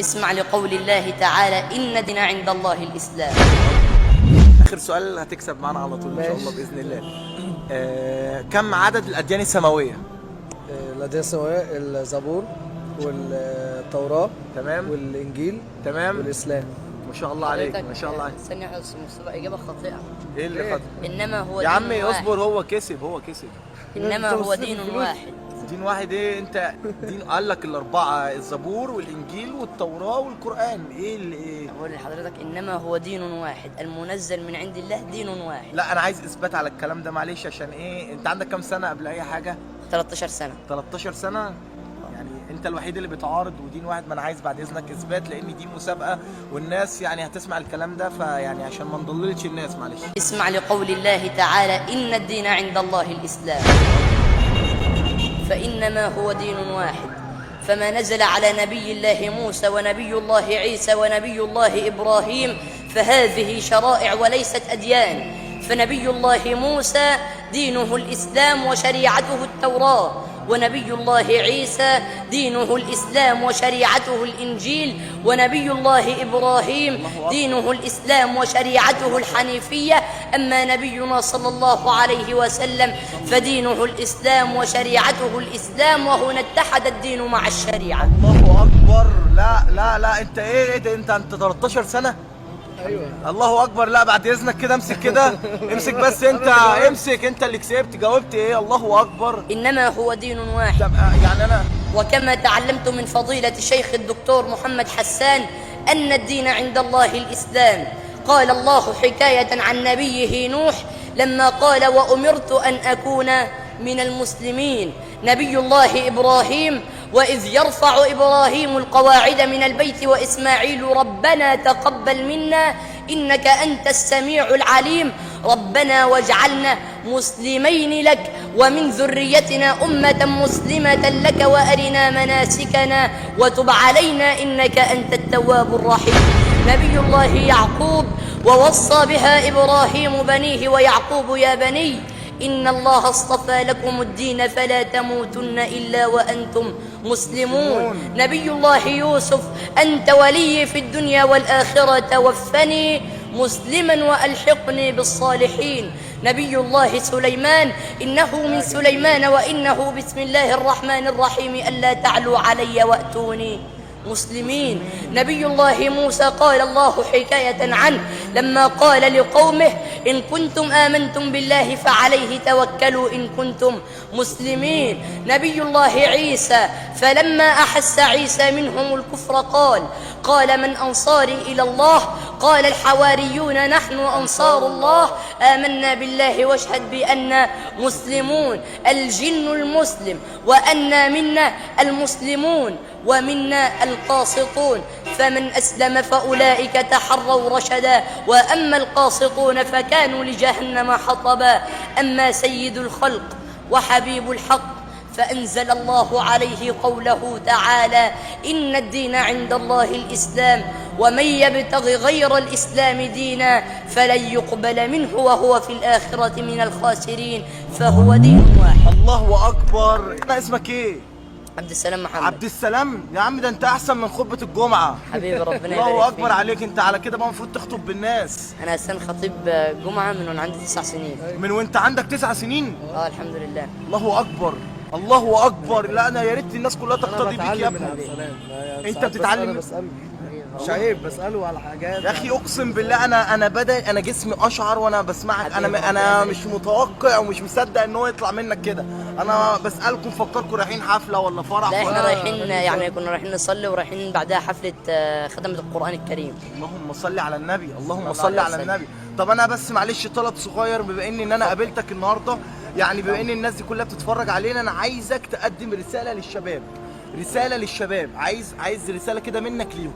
اسمع لقول الله تعالى: إن الدين عند الله الإسلام. آخر سؤال هتكسب معانا على طول إن شاء الله بإذن الله. كم عدد الأديان السماوية؟ الأديان السماوية الزبور والتوراة تمام والإنجيل تمام والإسلام. ما شاء الله عليك ما شاء الله عليك. استنى يا أستاذ مصطفى، إجابة خاطئة. إيه اللي خد؟ إنما هو يا دين عمي واحد. اصبر، هو كسب إنما هو دين واحد. دين واحد ايه؟ انت دين قال لك الاربعه: الزبور والانجيل والتوراه والقران. ايه اللي ايه؟ أقول لحضرتك إنما هو دين واحد المنزل من عند الله، دين واحد. لا انا عايز اثبات على الكلام ده، معلش. عشان ايه؟ انت عندك كام سنه قبل اي حاجه؟ 13 سنة. 13 سنه. يعني انت الوحيد اللي بتعارض ودين واحد. ما انا عايز بعد اذنك اثبات، لان دي مسابقه والناس يعني هتسمع الكلام ده، فيعني عشان ما نضللش الناس معلش. اسمع لقول الله تعالى: إن الدين عند الله الإسلام. فإنما هو دين واحد، فما نزل على نبي الله موسى ونبي الله عيسى ونبي الله إبراهيم فهذه شرائع وليست أديان. فنبي الله موسى دينه الإسلام وشريعته التوراة، ونبي الله عيسى دينه الإسلام وشريعته الإنجيل، ونبي الله إبراهيم دينه الإسلام وشريعته الحنيفية. أما نبينا صلى الله عليه وسلم فدينه الإسلام وشريعته الإسلام، وهنا اتحد الدين مع الشريعة. الله أكبر. لا انت ايه ده؟ انت 13 سنة؟ أيوة. الله اكبر. لا بعد اذنك كده امسك كده امسك بس انت امسك. انت اللي كسبت. جاوبت ايه؟ الله اكبر. إنما هو دين واحد. طب يعني انا وكما تعلمت من فضيلة الشيخ الدكتور محمد حسان أن الدين عند الله الإسلام. قال الله حكاية عن نبيه نوح لما قال: وأمرت أن أكون من المسلمين. نبي الله إبراهيم: وإذ يرفع إبراهيم القواعد من البيت وإسماعيل ربنا تقبل منا إنك أنت السميع العليم. ربنا واجعلنا مسلمين لك ومن ذريتنا أمة مسلمة لك وأرنا مناسكنا وتب علينا إنك أنت التواب الرحيم. نبي الله يعقوب: ووصى بها إبراهيم بنيه ويعقوب: يا بني إن الله اصطفى لكم الدين فلا تموتن إلا وأنتم مسلمون. نبي الله يوسف: أنت ولي في الدنيا والآخرة توفني مسلما وألحقني بالصالحين. نبي الله سليمان: إنه من سليمان وإنه بسم الله الرحمن الرحيم ألا تعلوا علي وأتوني مسلمين. نبي الله موسى: قال الله حكاية عنه لما قال لقومه: إن كنتم آمنتم بالله فعليه توكلوا إن كنتم مسلمين. نبي الله عيسى: فلما أحس عيسى منهم الكفر قال من أنصاري إلى الله؟ قال الحواريون نحن أنصار الله آمنا بالله واشهد بأننا مسلمون. الجن المسلم وأنا منا المسلمون ومنا القاسطون، فمن أسلم فأولئك تحروا رشدا وأما القاسطون فكانوا لجهنم حطبا. أما سيد الخلق وحبيب الحق فأنزل الله عليه قوله تعالى: إن الدين عند الله الإسلام ومن يبتغ غير الإسلام دينا فلن يقبل منه وهو في الآخرة من الخاسرين. فهو دين واحد. الله اكبر. انا اسمك ايه؟ عبد السلام محمد. عبد السلام. يا عم ده انت احسن من خطبة الجمعة. حبيبي ربنا يبارك الله اكبر فيك. عليك. انت على كده بقى المفروض تخطب بالناس. أنا أساسا خطيب جمعة من وأنا عندي 9 سنين. من وانت عندك 9 سنين؟ الحمد لله. الله اكبر الله اكبر. لا انا يا ريت الناس كلها تقتدي بيك يا من عبد ابني. السلام. انت بتتعلم؟ بسأله مش عيب، بسأله على حاجات. يا اخي اقسم بالله انا جسمي اشعر وانا بسمعك. انا مش متوقع ومش مصدق ان هو يطلع منك كده. انا بسالكم فكركم رايحين حفله ولا فرح لا، احنا ولا؟ رايحين يعني كنا رايحين نصلي ورايحين بعدها حفلة ختمة القرآن الكريم. اللهم صل على النبي. اللهم الله صل عليه على وسلم. النبي. طب انا بس معلش طلب صغير، بما ان انا قابلتك النهارده، يعني بما ان الناس دي كلها بتتفرج علينا، انا عايزك تقدم رساله للشباب. رساله للشباب. عايز رساله كده منك ليهم.